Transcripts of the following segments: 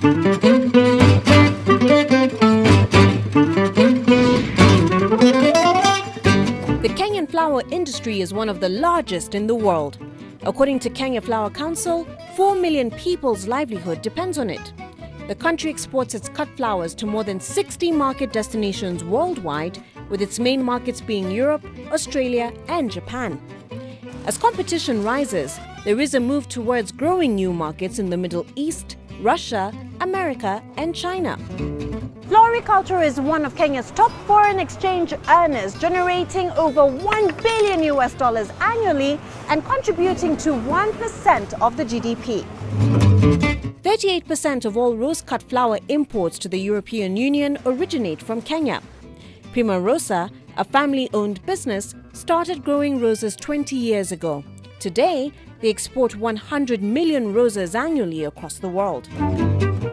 The Kenyan flower industry is one of the largest in the world. According to Kenya Flower Council, 4 million people's livelihood depends on it. The country exports its cut flowers to more than 60 market destinations worldwide, with its main markets being Europe, Australia and Japan. As competition rises, there is a move towards growing new markets in the Middle East, Russia, America and China. Floriculture is one of Kenya's top foreign exchange earners, generating over $1 billion annually and contributing to 1% of the GDP. 38% of all rose-cut flower imports to the European Union originate from Kenya. Prima Rosa, a family-owned business, started growing roses 20 years ago. Today, they export 100 million roses annually across the world.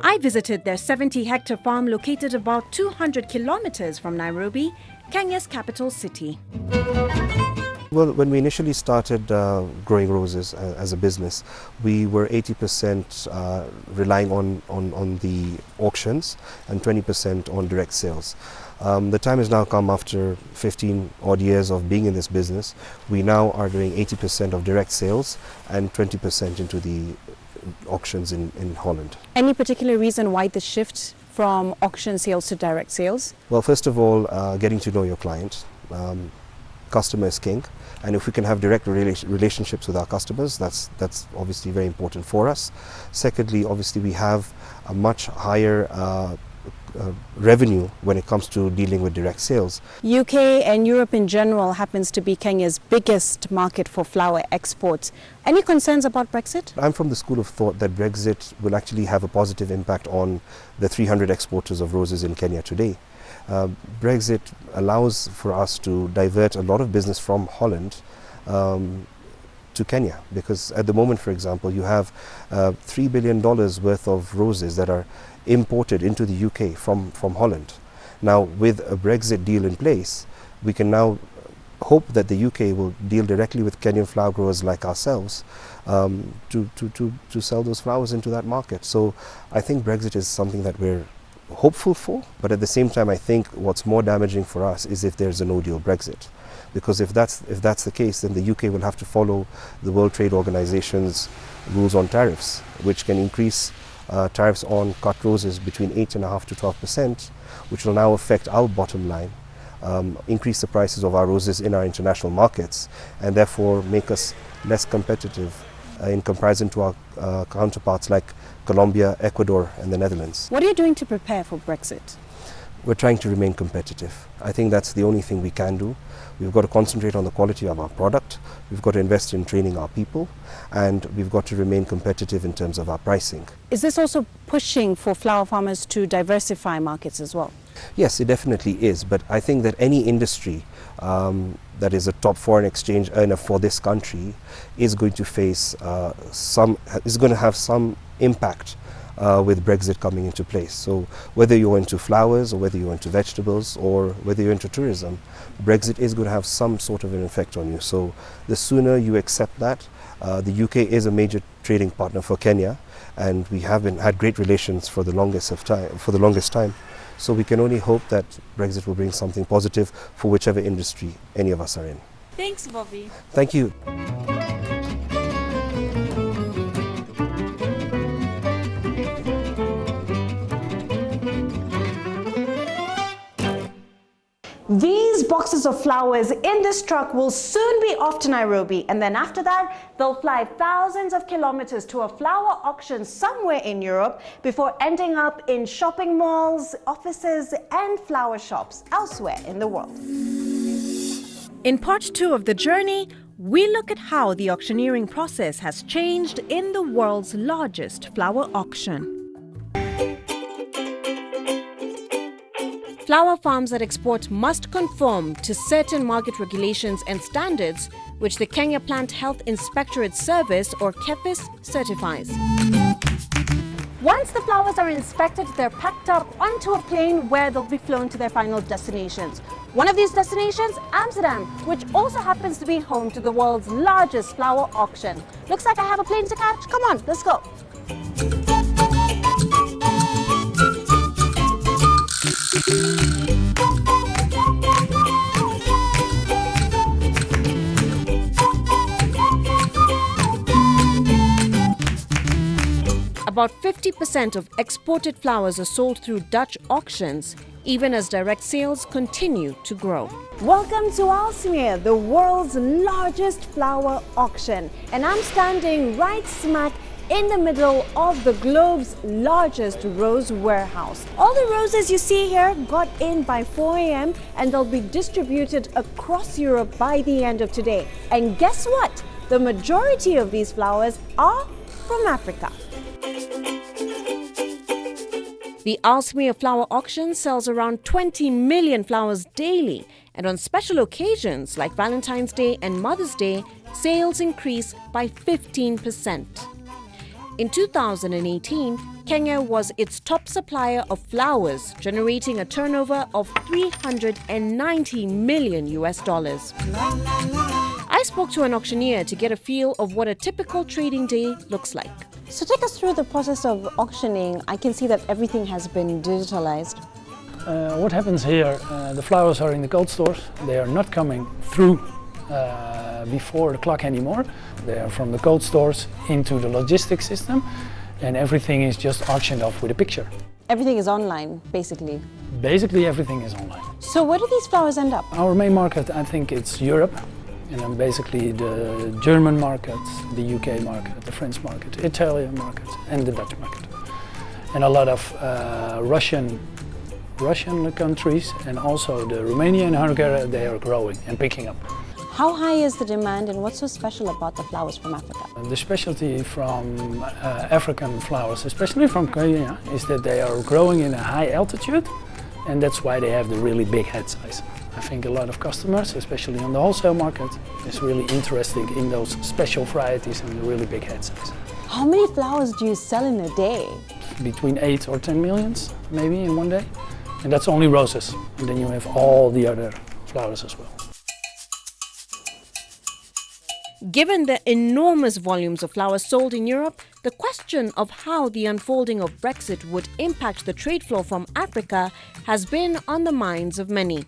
I visited their 70-hectare farm located about 200 kilometers from Nairobi, Kenya's capital city. Well, when we initially started growing roses as a business, we were 80% relying on the auctions and 20% on direct sales. The time has now come after 15 odd years of being in this business. We now are doing 80% of direct sales and 20% into the auctions in Holland. Any particular reason why the shift from auction sales to direct sales? Well, first of all, getting to know your client. Customer is king, and if we can have direct relationships with our customers, that's obviously very important for us. Secondly, obviously we have a much higher revenue when it comes to dealing with direct sales. UK and Europe in general happens to be Kenya's biggest market for flower exports. Any concerns about Brexit? I'm from the school of thought that Brexit will actually have a positive impact on the 300 exporters of roses in Kenya today. Brexit allows for us to divert a lot of business from Holland to Kenya, because at the moment, for example, you have $3 billion worth of roses that are imported into the UK from Holland. Now, with a Brexit deal in place, we can now hope that the UK will deal directly with Kenyan flower growers like ourselves to sell those flowers into that market. So I think Brexit is something that we're hopeful for, but at the same time I think what's more damaging for us is if there's a no-deal Brexit, because if that's the case, then the UK will have to follow the World Trade Organization's rules on tariffs, which can increase tariffs on cut roses between 8.5% to 12%, which will now affect our bottom line, increase the prices of our roses in our international markets, and therefore make us less competitive in comparison to our counterparts like Colombia, Ecuador and the Netherlands. What are you doing to prepare for Brexit? We're trying to remain competitive. I think that's the only thing we can do. We've got to concentrate on the quality of our product, we've got to invest in training our people, and we've got to remain competitive in terms of our pricing. Is this also pushing for flower farmers to diversify markets as well? Yes, it definitely is, but I think that any industry that is a top foreign exchange earner for this country is going to face is going to have some impact with Brexit coming into place. So whether you're into flowers or whether you're into vegetables or whether you're into tourism, Brexit is going to have some sort of an effect on you. So the sooner you accept that, the UK is a major trading partner for Kenya, and we have had great relations for the longest time. So we can only hope that Brexit will bring something positive for whichever industry any of us are in. Thanks, Bobby. Thank you. These boxes of flowers in this truck will soon be off to Nairobi, and then after that they'll fly thousands of kilometers to a flower auction somewhere in Europe before ending up in shopping malls, offices and flower shops elsewhere in the world. In part 2 of the journey, we look at how the auctioneering process has changed in the world's largest flower auction. Flower farms that export must conform to certain market regulations and standards, which the Kenya Plant Health Inspectorate Service, or KEPHIS, certifies. Once the flowers are inspected, they're packed up onto a plane where they'll be flown to their final destinations. One of these destinations, Amsterdam, which also happens to be home to the world's largest flower auction. Looks like I have a plane to catch. Come on, let's go. About 50% of exported flowers are sold through Dutch auctions, even as direct sales continue to grow. Welcome to Aalsmeer, the world's largest flower auction. And I'm standing right smack in the middle of the globe's largest rose warehouse. All the roses you see here got in by 4 a.m. and they'll be distributed across Europe by the end of today. And guess what? The majority of these flowers are from Africa. The Aalsmeer Flower Auction sells around 20 million flowers daily, and on special occasions like Valentine's Day and Mother's Day, sales increase by 15%. In 2018, Kenya was its top supplier of flowers, generating a turnover of $390 million. I spoke to an auctioneer to get a feel of what a typical trading day looks like. So take us through the process of auctioning. I can see that everything has been digitalized. What happens here, the flowers are in the cold stores. They are not coming through before the clock anymore. They are from the cold stores into the logistics system, and everything is just auctioned off with a picture. Everything is online, basically. Basically everything is online. So where do these flowers end up? Our main market, I think it's Europe, and then basically the German market, the UK market, the French market, Italian market, and the Dutch market. And a lot of Russian countries, and also the Romania and Hungary, they are growing and picking up. How high is the demand and what's so special about the flowers from Africa? The specialty from African flowers, especially from Kenya, is that they are growing in a high altitude, and that's why they have the really big head size. I think a lot of customers, especially on the wholesale market, is really interested in those special varieties and the really big head size. How many flowers do you sell in a day? Between 8 or 10 millions, maybe in one day. And that's only roses. And then you have all the other flowers as well. Given the enormous volumes of flowers sold in Europe, the question of how the unfolding of Brexit would impact the trade flow from Africa has been on the minds of many.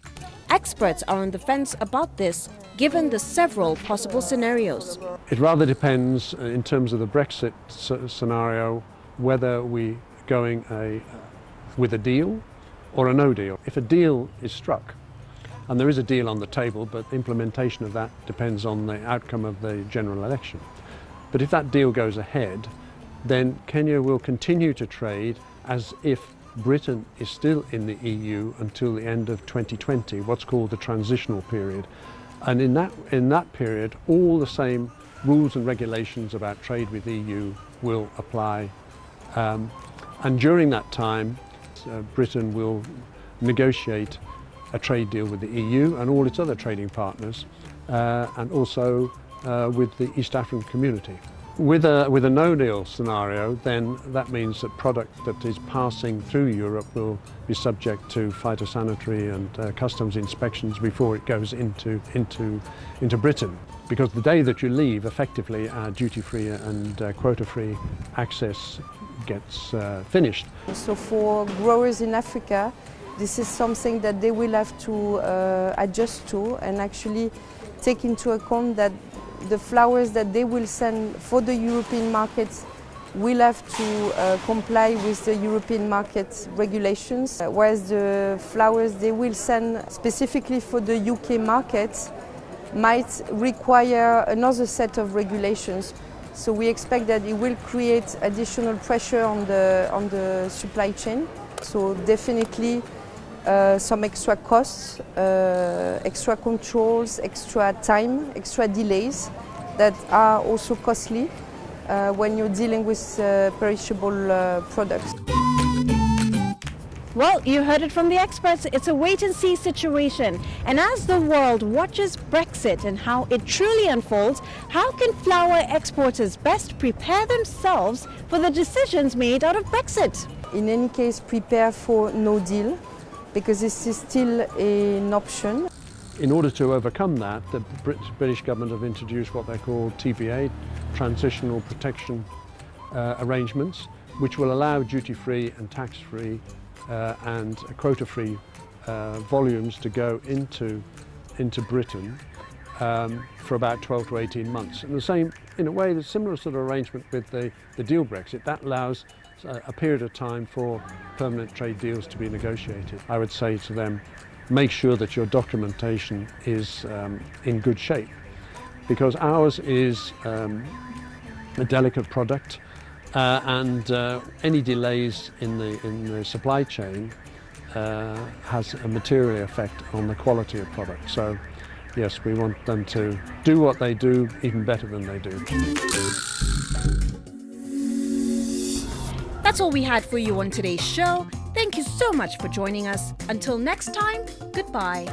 Experts are on the fence about this, given the several possible scenarios. It rather depends in terms of the Brexit scenario whether we're going with a deal or a no deal. If a deal is struck, and there is a deal on the table, but the implementation of that depends on the outcome of the general election. But if that deal goes ahead, then Kenya will continue to trade as if Britain is still in the EU until the end of 2020, what's called the transitional period. And in that period, all the same rules and regulations about trade with the EU will apply. And during that time, Britain will negotiate a trade deal with the EU and all its other trading partners, and also with the East African community. With a no-deal scenario, then that means that product that is passing through Europe will be subject to phytosanitary and customs inspections before it goes into Britain. Because the day that you leave, effectively, our duty-free and quota-free access gets finished. So for growers in Africa, this is something that they will have to adjust to and actually take into account that the flowers that they will send for the European markets will have to comply with the European market regulations, whereas the flowers they will send specifically for the UK market might require another set of regulations. So we expect that it will create additional pressure on the supply chain. So definitely some extra costs, extra controls, extra time, extra delays that are also costly when you're dealing with perishable products. Well, you heard it from the experts. It's a wait-and-see situation. And as the world watches Brexit and how it truly unfolds, how can flower exporters best prepare themselves for the decisions made out of Brexit? In any case, prepare for no deal, because this is still an option. In order to overcome that, the British government have introduced what they call TPA, Transitional Protection Arrangements, which will allow duty-free and tax-free and quota-free volumes to go into Britain for about 12 to 18 months. And the same, in a way, the similar sort of arrangement with the deal Brexit, that allows a period of time for permanent trade deals to be negotiated. I would say to them, make sure that your documentation is in good shape, because ours is a delicate product, and any delays in the supply chain has a material effect on the quality of product. So yes, we want them to do what they do even better than they do. That's all we had for you on today's show. Thank you so much for joining us. Until next time, goodbye.